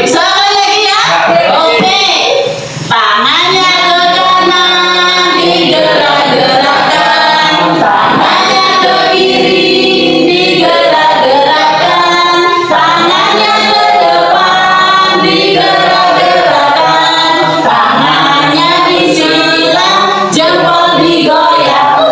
Sekali lagi ya. Oke. Tangannya ke kanan, digerak-gerakkan. Tangannya ke kiri, digerak-gerakkan. Tangannya ke depan, digerak-gerakkan. Tangannya disilang, jempol digoyang.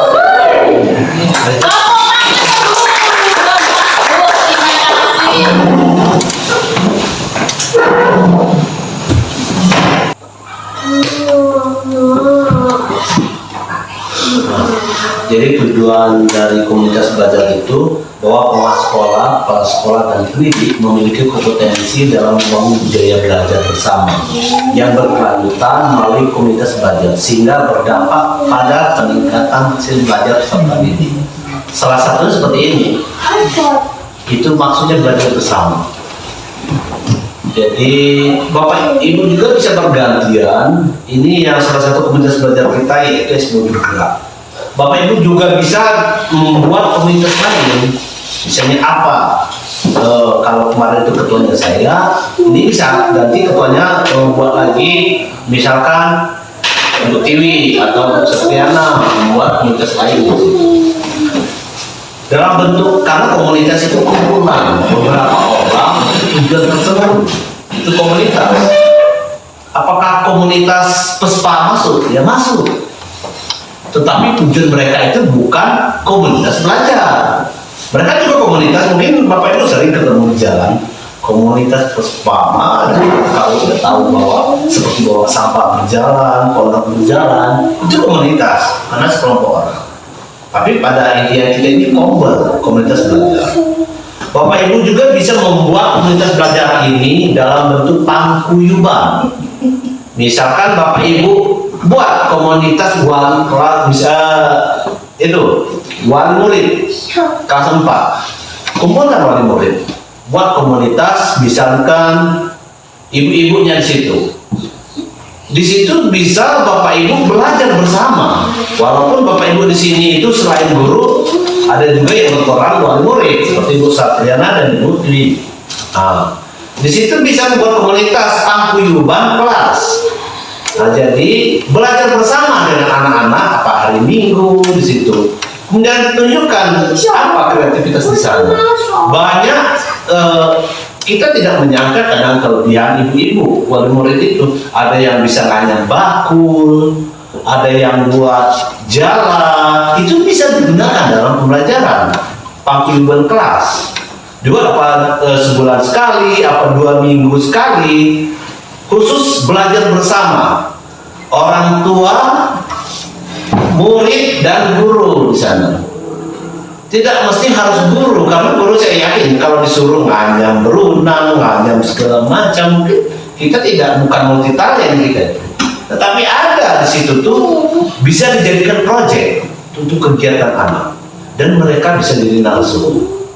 Jadi tujuan dari komunitas belajar itu bahwa kepala sekolah dan pendidik memiliki kompetensi dalam membangun budaya belajar bersama yang berkelanjutan melalui komunitas belajar sehingga berdampak pada peningkatan hasil belajar peserta didik. Salah satunya seperti ini. Itu maksudnya belajar bersama. Jadi Bapak Ibu juga bisa bergantian. Ini yang salah satu komunitas belajar kita yaitu SBU Bergerak. Bapak Ibu juga bisa membuat komunitas lain. Misalnya apa? Kalau kemarin itu ketuanya saya, ini bisa ganti ketuanya buat lagi, misalkan untuk TV atau untuk Setriana membuat komunitas lain. Dalam bentuk, karena komunitas itu kumpulan beberapa orang tujuan tersebut itu komunitas. Apakah komunitas PESPA masuk? Ya masuk. Tetapi tujuan mereka itu bukan komunitas belajar. Mereka juga komunitas, mungkin Bapak Ibu sering ketemu di jalan. Komunitas PESPA, kalau sudah tahu bahwa seperti bawa sampah berjalan, pondok berjalan, itu komunitas karena sekelompok orang. Tapi pada intinya kita ini komunitas belajar. Bapak Ibu juga bisa membuat komunitas belajar ini dalam bentuk paguyuban. Misalkan Bapak Ibu buat komunitas wali kelas, bisa itu wali murid kelas 4. Kumpulkan wali murid, buat komunitas, misalkan ibu-ibunya di situ. Di situ bisa Bapak Ibu belajar bersama. Walaupun Bapak Ibu di sini itu selain guru, ada juga yang berperan wali murid seperti Ibu Satriana dan Ibu Dwi. Nah, di situ bisa membuat komunitas paguyuban kelas. Nah, jadi belajar bersama dengan anak-anak apa hari Minggu di situ. Kemudian tunjukkan apa kreativitas di sana. Banyak kita tidak menyangka kadang kelebihan ibu-ibu wali murid itu, ada yang bisa nganyam bakul, ada yang buat jalan, itu bisa digunakan dalam pembelajaran paguyuban kelas. Juga apa sebulan sekali, apa 2 minggu sekali, khusus belajar bersama orang tua, murid dan guru di sana. Tidak mesti harus guru, karena guru saya yakin kalau disuruh nganyam berenang, nganyam segala macam, mungkin kita bukan multi talent kita. Tetapi ada di situ tuh bisa dijadikan proyek untuk kegiatan anak dan mereka bisa jadi langsung.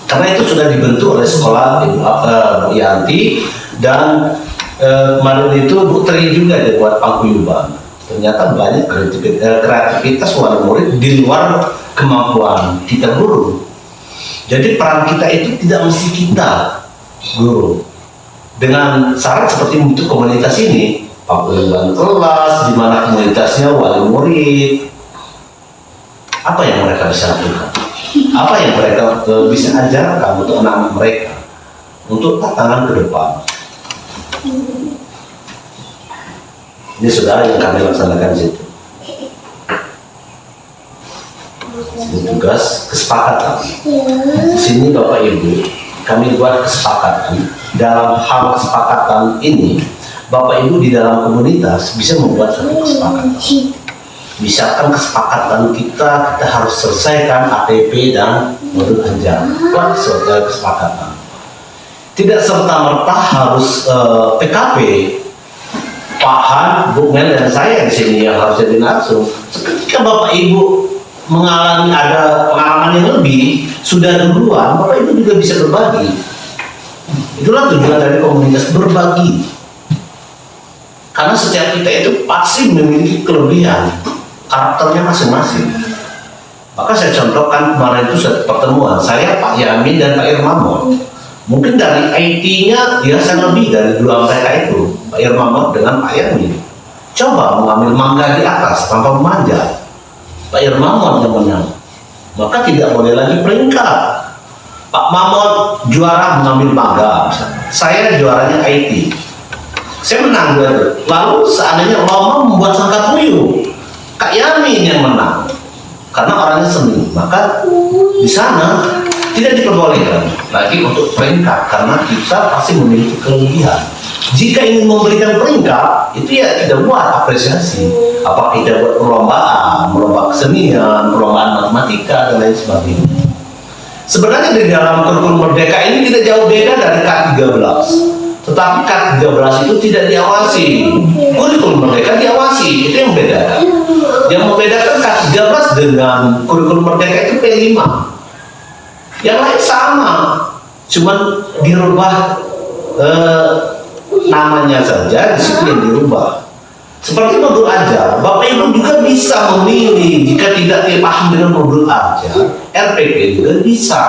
Karena itu sudah dibentuk oleh sekolah Bu Yanti dan kemarin itu Bu Tri juga dia buat paguyuban. Ternyata banyak kreativitas wali murid di luar kemampuan kita guru. Jadi peran kita itu tidak mesti kita guru. Dengan syarat seperti untuk komunitas ini, paguyuban kelas, di mana komunitasnya wali murid. Apa yang mereka bisa lakukan? Apa yang mereka bisa ajarkan untuk anak-anak mereka untuk tantangan ke depan? Ini sudah yang kami laksanakan di situ. Ini tugas kesepakatan. Di sini Bapak Ibu, kami buat kesepakatan. Dalam hal kesepakatan ini, Bapak Ibu di dalam komunitas bisa membuat suatu kesepakatan. Misalkan kesepakatan kita harus selesaikan ATP dan modul ajar. Buat suatu kesepakatan. Tidak serta-merta harus PKP. Pak Han, Bu Mel dan saya di sini yang harus jadi langsung. Ketika Bapak Ibu mengalami ada pengalaman yang lebih, sudah duluan, Bapak Ibu juga bisa berbagi. Itulah tujuan dari komunitas, berbagi. Karena setiap kita itu pasti memiliki kelebihan, karakternya masing-masing. Maka saya contohkan kemarin itu satu pertemuan, saya, Pak Yamin dan Pak Irmamon. Mungkin dari IT-nya dia sangat lebih dari dua mereka itu, Pak Irmamot dengan Pak Yamin. Coba mengambil mangga di atas tanpa memanjat. Pak Irmamot yang menang. Maka tidak boleh lagi peringkat. Pak Mamot juara mengambil mangga. Saya juaranya IT. Saya menang dua. Lalu seandainya lomba membuat sangka puyuh, Kak Yamin yang menang. Karena orangnya seni, maka di sana tidak diperbolehkan lagi untuk peringkat karena kita pasti memiliki kelebihan. Jika ingin memberikan peringkat, itu ya kita buat apresiasi. Apa kita buat perlombaan, lomba kesenian, perlombaan matematika dan lain sebagainya. Sebenarnya di dalam kurikulum Merdeka ini tidak jauh beda dari K13. Tetapi K13 itu tidak diawasi. Kurikulum Merdeka diawasi, itu yang beda. Yang membedakan K13 dengan kurikulum Merdeka itu P5. Yang lain sama, cuman dirubah namanya saja, di situ yang dirubah. Seperti modul ajar, Bapak Ibu juga bisa memilih jika tidak paham dengan modul ajar, RPP juga bisa.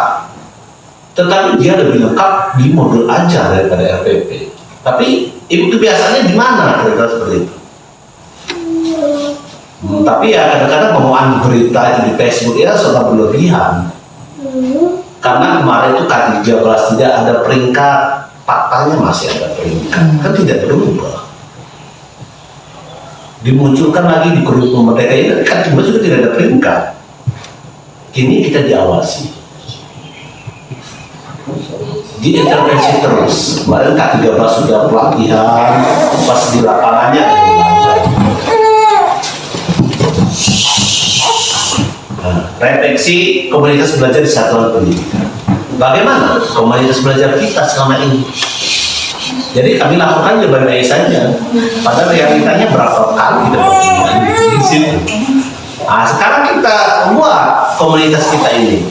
Tetapi dia lebih lengkap di modul ajar daripada RPP. Tapi Ibu kebiasaannya di mana kira-kira seperti itu? Tapi ya kadang-kadang pengumuman berita di Facebook ya sudah berlebihan. Karena kemarin itu K13 tidak ada peringkat, faktanya masih ada peringkat, kan tidak berubah. Dimunculkan lagi di kurikulum Merdeka ini, K13 juga tidak ada peringkat. Kini kita diawasi, diintervensi terus. Kemarin K13 sudah pelatihan, pas di lapangannya ada belajar. Refleksi komunitas belajar di satuan pendidikan. Bagaimana komunitas belajar kita selama ini? Jadi kami lakukan baik-baik saja. Padahal realitanya berapa kali kita bertemu di situ. Nah, sekarang kita buat komunitas kita ini.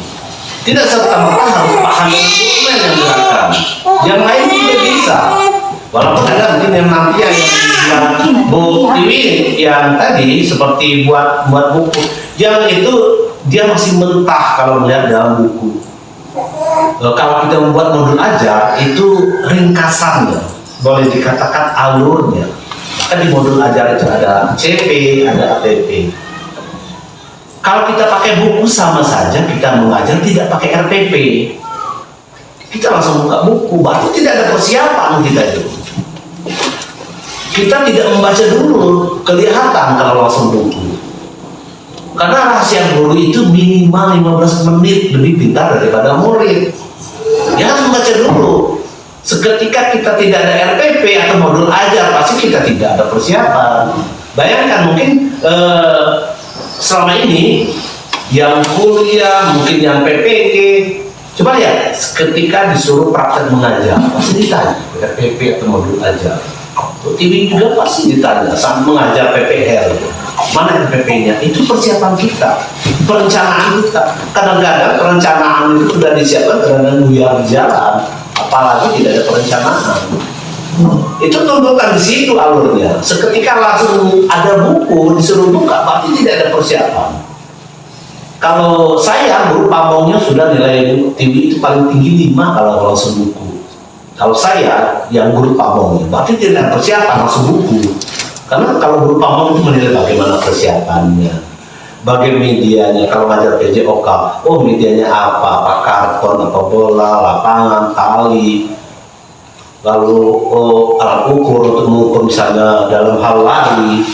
Tidak serta-merta harus paham dokumen yang dilakukan. Yang lain juga bisa. Walaupun ada mungkin yang nanti yang Bu Tiwi yang tadi seperti buat buku, yang itu dia masih mentah kalau melihat dalam buku. Kalau kita membuat modul ajar itu ringkasannya, boleh dikatakan alurnya. Kan di modul ajar itu ada CP, ada APP. Kalau kita pakai buku sama saja kita mengajar tidak pakai RPP. Kita langsung buka buku, berarti tidak ada persiapan kita itu. Kita tidak membaca dulu, kelihatan kalau langsung buku. Karena rahasia guru itu minimal 15 menit lebih pintar daripada murid. Dia harus membaca dulu. Seketika kita tidak ada RPP atau modul ajar, pasti kita tidak ada persiapan. Bayangkan mungkin selama ini yang kuliah, mungkin yang PPG, coba lihat, ketika disuruh praktek mengajar, pasti ditanya RPP atau modul ajar. TV juga pasti ditanya saat mengajar PPL, mana RPP-nya? Itu persiapan kita, perencanaan kita. Kadang-kadang perencanaan itu sudah disiapkan, kadang-kadang buyar di jalan, apalagi tidak ada perencanaan. Itu tuntutan di situ alurnya. Seketika langsung ada buku disuruh buka, berarti tidak ada persiapan. Kalau saya guru pamongnya sudah nilai TV itu paling tinggi 5 kalau langsung buku. Kalau saya yang guru pamongnya, berarti tidak ada persiapan langsung buku. Karena kalau guru pamong itu menilai bagaimana persiapannya, bagaimana medianya. Kalau ngajar PJOK, oh medianya apa karton, apa bola, lapangan, tali. Lalu alat ukur untuk mengukur misalnya dalam hal lari,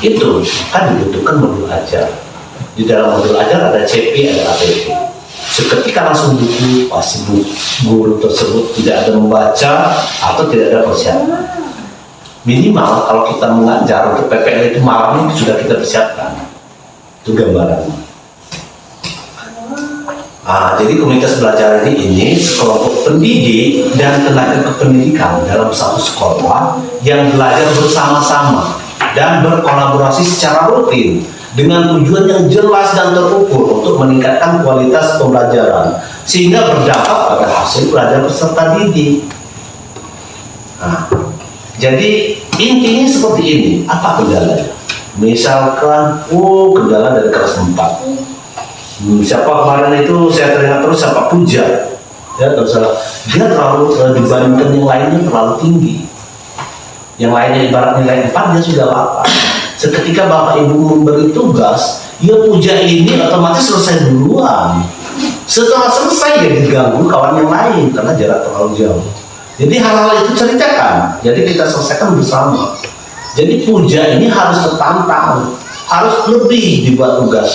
itu kan dibutuhkan modul ajar. Di dalam modul ajar ada CP, ada APP. Seketika langsung buku, pasti guru tersebut tidak ada membaca atau tidak ada persiapan. Minimal kalau kita mengajar untuk PPL itu malam itu sudah kita persiapkan. Itu gambarannya. Jadi komunitas belajar ini sekelompok pendidik dan tenaga kependidikan dalam satu sekolah yang belajar bersama-sama dan berkolaborasi secara rutin dengan tujuan yang jelas dan terukur untuk meningkatkan kualitas pembelajaran sehingga berdampak pada hasil belajar peserta didik. Jadi intinya seperti ini. Apa kendalanya? Misalkan kendala dari kelas 4. Siapa kemarin itu saya teringat terus siapa Puja. Ya, nggak salah. Dia terlalu dibandingkan yang lainnya terlalu tinggi. Yang lainnya ibarat nilai 4 dia sudah 8. Seketika bapak ibu memberi tugas, ya puja ini otomatis selesai duluan. Setelah selesai ya diganggu kawan yang lain karena jarak terlalu jauh. Jadi hal-hal itu ceritakan, jadi kita selesaikan bersama. Jadi puja ini harus tertantang, harus lebih dibuat tugas.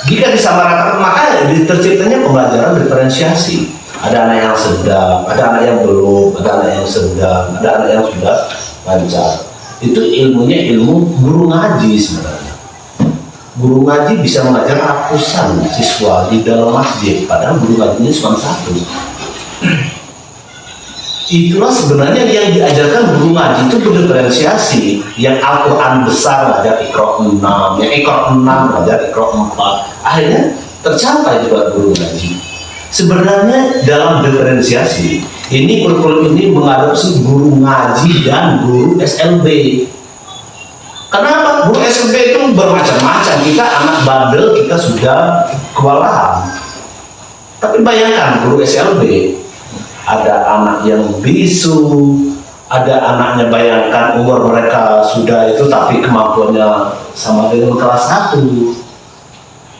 Jika disamaratakan, maka terciptanya pembelajaran diferensiasi. Ada anak yang sedang, ada anak yang belum, ada anak yang sedang, ada anak yang sudah lancar. Itu ilmunya ilmu guru ngaji sebenarnya. Guru ngaji bisa mengajar ratusan siswa di dalam masjid, padahal guru ngajinya cuma satu. Itulah sebenarnya yang diajarkan guru ngaji itu berdiferensiasi. Yang Al-Quran besar belajar Iqra 6, yang Iqra 6 belajar Iqra 4. Akhirnya tercapai juga guru ngaji. Sebenarnya dalam diferensiasi ini kurikulum ini mengadopsi guru ngaji dan guru SLB. Kenapa? Guru SLB itu bermacam-macam. Kita anak bandel, kita sudah kewalahan. Tapi bayangkan guru SLB, ada anak yang bisu, ada anaknya bayangkan umur mereka sudah itu tapi kemampuannya sama dengan kelas 1.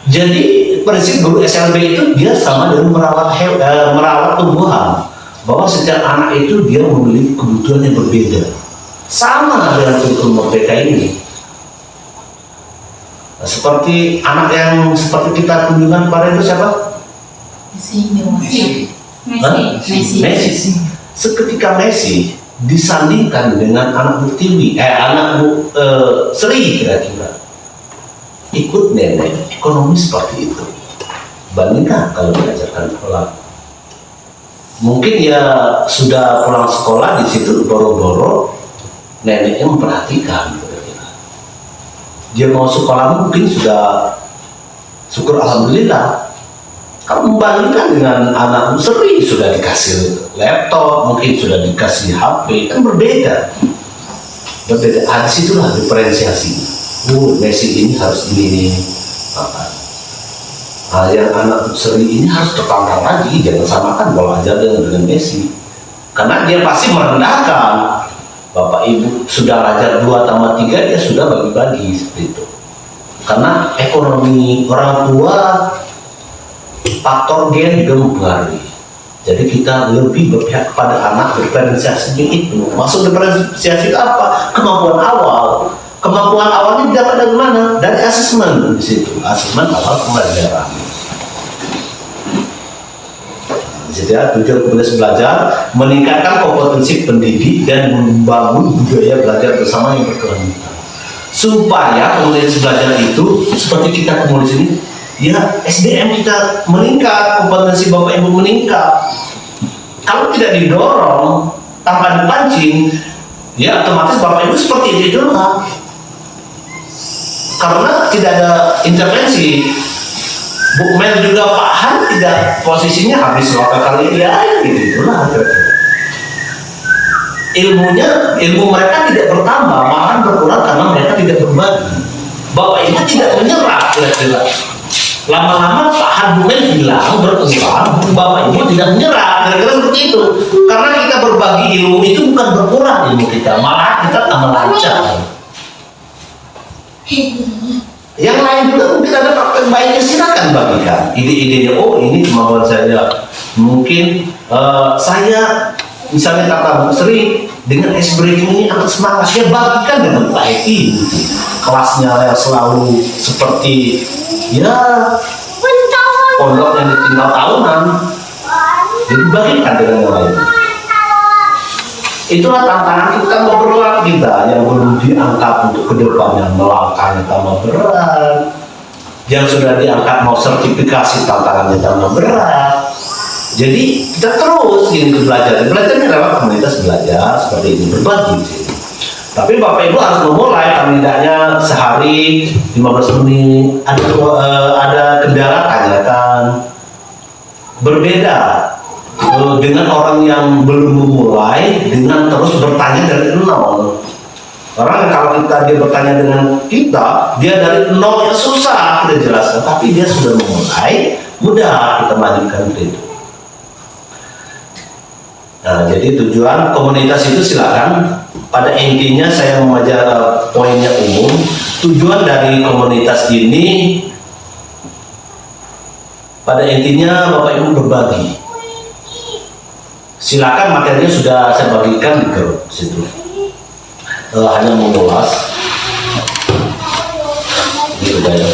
Jadi prinsip guru SLB itu dia sama dengan merawat tumbuhan, bahwa setiap anak itu dia memiliki kebutuhan yang berbeda. Sama dengan kurikulum merdeka ini. Nah, seperti anak yang seperti kita kunjungan kemarin itu siapa? Messi. Seketika Messi disandingkan dengan anak Bu Tiwi, anak Bu Sri kira-kira ikut nenek ekonomi seperti itu. Bandingkan kalau diajarkan sekolah, mungkin ya sudah pulang sekolah di situ boro-boro neneknya memperhatikan. Dia mau sekolah mungkin sudah syukur alhamdulillah. Kamu membandingkan dengan anak Seri sudah dikasih laptop, mungkin sudah dikasih HP, kan berbeda. Di situlah diferensiasi. Messi ini harus ini apa? Nah, yang anak Seri ini harus tertantang lagi, jangan samakan bola ajar dengan Messi, karena dia pasti merendahkan. Bapak ibu sudah belajar 2 tambah 3, dia sudah bagi-bagi seperti itu. Karena ekonomi orang tua, faktor gen juga mempengaruhi. Jadi kita lebih berpihak kepada anak, diferensiasinya itu. Maksud diferensiasi itu apa? Kemampuan awal. Kemampuan awalnya didapat dari mana? Dari asesmen di situ. Asesmen awal pembelajaran. Jadi tujuan kemudian belajar meningkatkan kompetensi pendidik dan membangun budaya belajar bersama yang berkelanjutan. Supaya kemudian belajar itu seperti kita kemudian sini, ya SDM kita meningkat, kompetensi bapak ibu meningkat. Kalau tidak didorong tanpa dipancing, ya otomatis bapak ibu seperti itu doang. Karena tidak ada intervensi. Bu Mel juga Pak Han tidak posisinya habis berapa kali ya gitu lah. Ilmu mereka tidak bertambah, malah berkurang karena mereka tidak berbagi. Bapak ibu tidak menyerah kira-kira. Lama-lama Pak Han Bu Mel bilang berkembang, bapak ibu tidak menyerah kira-kira seperti itu. Karena kita berbagi ilmu itu bukan berkurang ilmu kita, malah kita tambah lancar. Yang lain juga mungkin ada praktek baiknya, silakan bagikan ide-idenya. Oh ini kemampuan saya, mungkin saya misalnya kata Bu Sri dengan ice breaking ini akan semangat, saya bagikan dengan baik ini kelasnya yang selalu seperti ya pondok yang ditinggal tahunan, jadi bagikan dengan yang lain. Itulah tantangan kita memperluas kita yang belum diangkat untuk kedepannya, melangkahnya tambah berat. Yang sudah diangkat mau sertifikasi tantangannya tambah berat. Jadi kita terus ini belajar. Belajarnya lewat komunitas belajar seperti ini, berbagi. Tapi Bapak Ibu harus memulai, tidaknya sehari 15 menit. Ada kendala, tanyakan. Berbeda dengan orang yang belum memulai dengan terus bertanya dari nol. Orang kalau dia bertanya dengan kita, dia dari nol yang susah kita jelaskan, tapi dia sudah memulai, mudah kita majukan itu. Nah, jadi tujuan komunitas itu silakan. Pada intinya saya mengajar poinnya umum. Tujuan dari komunitas ini pada intinya Bapak Ibu berbagi. Silakan materinya sudah saya bagikan di grup situ. Hanya mengulas. Gitu ya.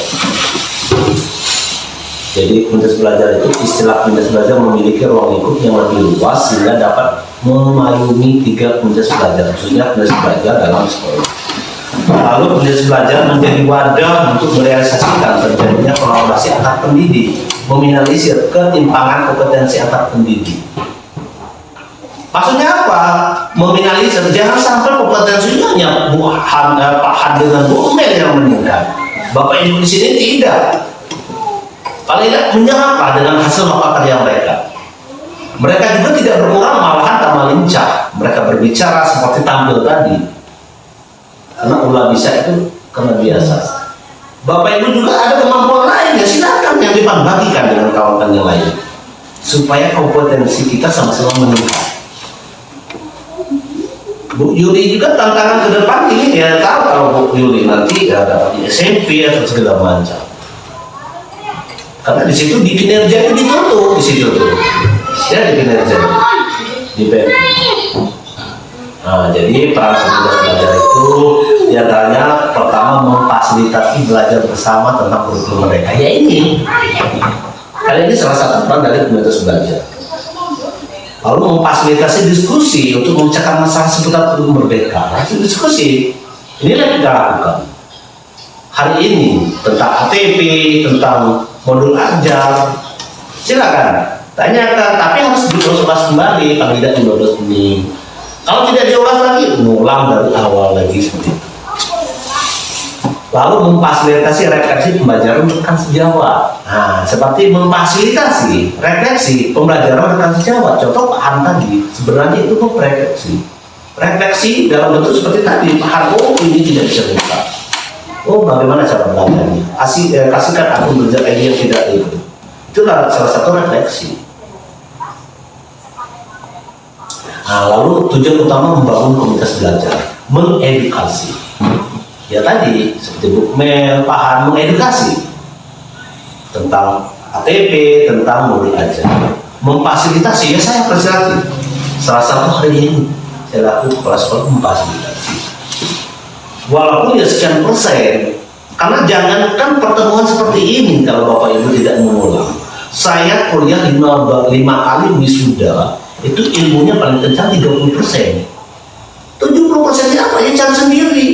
Jadi komunitas belajar itu, istilah komunitas belajar memiliki ruang lingkup yang lebih luas sehingga dapat memayungi 3 komunitas belajar, khususnya komunitas belajar dalam sekolah. Lalu komunitas belajar menjadi wadah untuk merealisasikan terjadinya kolaborasi antar pendidik, meminimalisir ketimpangan kompetensi antar pendidik. Maksudnya apa? Meminimalisir, jangan sampai kompetensinya hanya Pak Han dengan Bu Mel yang meningkat. Bapak Ibu di sini tidak. Paling tidak menyapa dengan hasil karya mereka. Mereka juga tidak berkurang, malahan tambah lincah. Mereka berbicara seperti tampil tadi. Karena ulah bisa itu karena biasa. Bapak Ibu juga ada kemampuan lain, ya silakan yang dibagikan dengan kawan-kawan yang lain. Supaya kompetensi kita sama-sama meningkat. Bu Yuli juga tantangan ke depan ini ya tahu kalau Bu Yuli nanti ya dapat di SMP atau segala macam. Karena di situ di kinerja itu ditutup di situ tuh, ya di kinerja di PMI. Nah, jadi para komunitas belajar itu diantaranya pertama memfasilitasi belajar bersama tentang kurikulum mereka. Ya ini, kali ini salah satu peran dari komunitas belajar. Lalu memfasilitasi diskusi untuk memecahkan masalah seputar kurikulum merdeka. Nah, diskusi inilah yang kita lakukan hari ini tentang ATP, tentang modul ajar. Silakan tanyakan, tapi harus diulas kembali, paling tidak 15 menit. Kalau tidak diulas lagi, ngulang dari awal lagi seperti itu. Lalu memfasilitasi refleksi pembelajaran rekan sejawat. Nah, seperti memfasilitasi refleksi pembelajaran rekan sejawat. Contoh Pak Han tadi, sebenarnya itu kok refleksi. Refleksi dalam bentuk seperti tadi, Pak Han, oh ini tidak bisa buka. Oh, bagaimana cara belajarnya? Kasihkan aku belajar ini yang tidak itu. Itulah salah satu refleksi. Nah, lalu tujuan utama membangun komunitas belajar, mengedukasi. Ya tadi, seperti Bu Mel, Pak Han mengedukasi tentang ATP, tentang modul ajar. Memfasilitasi, ya saya persilakan. Salah satu hari ini saya lakukan kepala sekolah memfasilitasi. Walaupun ya sekian persen, karena jangankan pertemuan seperti ini kalau Bapak Ibu tidak mengulang. Saya kuliah 5 kali wisuda, itu ilmunya paling kencang 30%. 70%-nya apa? Ya cari sendiri.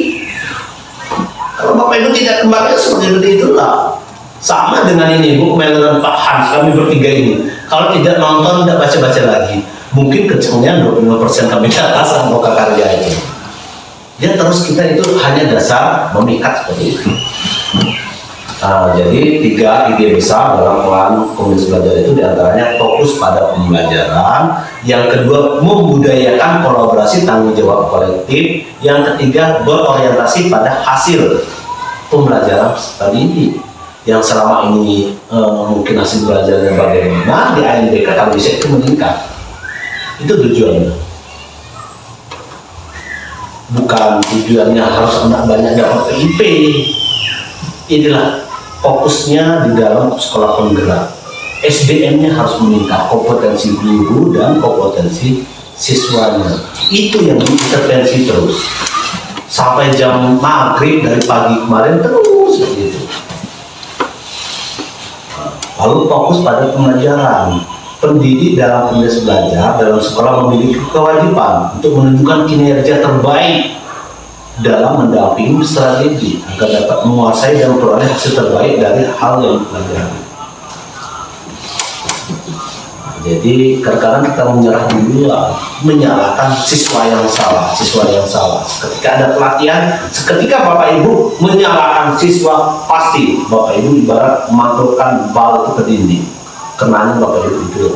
Kalau Bapak Ibu tidak kembali seperti itulah. Sama dengan ini, Bu Mel dan Pak Hans, kami bertiga ini. Kalau tidak nonton, tidak baca-baca lagi, mungkin kencangnya 25% kami di atas atau karya itu. Ya terus kita itu hanya dasar memikat seperti itu. Nah, jadi 3 ide besar dalam peran komunitas belajar itu diantaranya fokus pada pembelajaran, yang kedua membudayakan kolaborasi tanggung jawab kolektif, yang ketiga berorientasi pada hasil pembelajaran peserta didik. Yang selama ini mungkin hasil belajarnya bagaimana di ANBK kalau bisa itu meningkat. Itu tujuannya. Bukan tujuannya harus anak banyak dapat PIP. Inilah fokusnya di dalam sekolah penggerak. SDM-nya harus meningkat, kompetensi guru dan kompetensi siswanya. Itu yang diintervensi terus sampai jam maghrib dari pagi kemarin terus begitu. Lalu fokus pada pembelajaran. Pendidik dalam komunitas belajar dalam sekolah memiliki kewajiban untuk menunjukkan kinerja terbaik dalam mendampingi peserta didik agar dapat menguasai dan memperoleh hasil terbaik dari hal yang dipelajari. Jadi kadang-kadang kita menyerah dulu, menyalahkan siswa yang salah. Ketika ada pelatihan, seketika Bapak Ibu menyalahkan siswa, pasti Bapak Ibu ibarat memantulkan bal itu ke dinding. Kenanya Bapak Ibu itu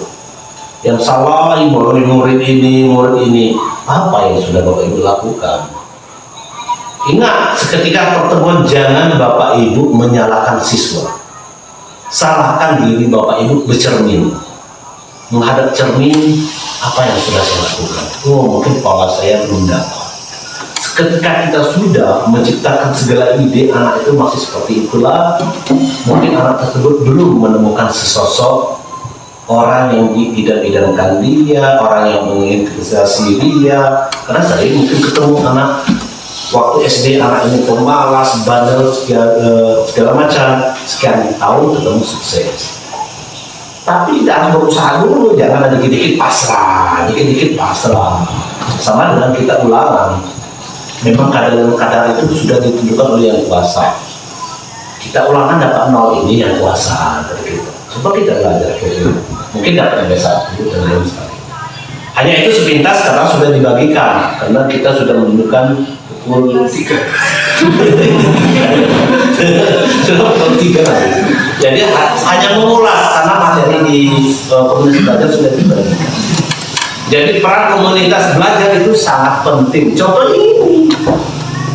yang salah, murid ini, apa yang sudah Bapak Ibu lakukan? Ingat, seketika pertemuan jangan Bapak Ibu menyalahkan siswa. Salahkan diri Bapak Ibu bercermin. Menghadap cermin, apa yang sudah saya lakukan? Oh, mungkin kepala saya belum dapat. Ketika kita sudah menciptakan segala ide, anak itu masih seperti itulah. Mungkin anak tersebut belum menemukan sesosok orang yang diidam-idamkan dia, orang yang menginspirasi dia. Karena saya mungkin ketemu anak waktu SD, anak ini pemalas, bandel, segala macam. Sekian tahun ketemu sukses. Tapi kita harus berusaha dulu, jangan ada dikit-dikit pasrah, dikit-dikit pasrah. Sama dengan kita ulangan. Memang kadang-kadang itu sudah ditentukan oleh yang kuasa. Kita ulangan dapat 0, ini yang kuasa dari kita. Coba kita belajar, mungkin dapat yang satu dan lain sebagainya. Hanya itu sepintas karena sudah dibagikan, karena kita sudah menunjukkan pukul 3. Sudah pukul 3. Jadi hanya mengulas karena materi di komunitas belajar sudah dibagikan. Jadi peran komunitas belajar itu sangat penting. Contoh ini,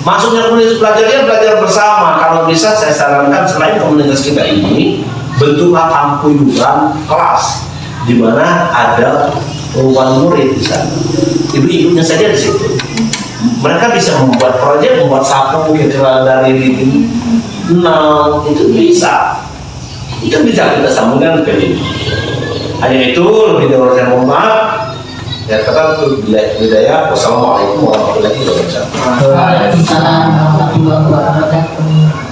masuknya komunitas belajar ya belajar bersama. Kalau bisa saya sarankan selain komunitas kita ini, bentuklah paguyuban kelas, di mana ada puluhan murid di sana. Ibu-ibunya saja di situ. Mereka bisa membuat proyek, membuat sapu kira dari 0, itu bisa. Itu bisa kita sambungkan ke ini. Hanya itu, lebih dari saya mohon maaf. Ya, kata budaya. Wassalamualaikum warahmatullahi wabarakatuh. Waalaikumsalam warahmatullahi wabarakatuh.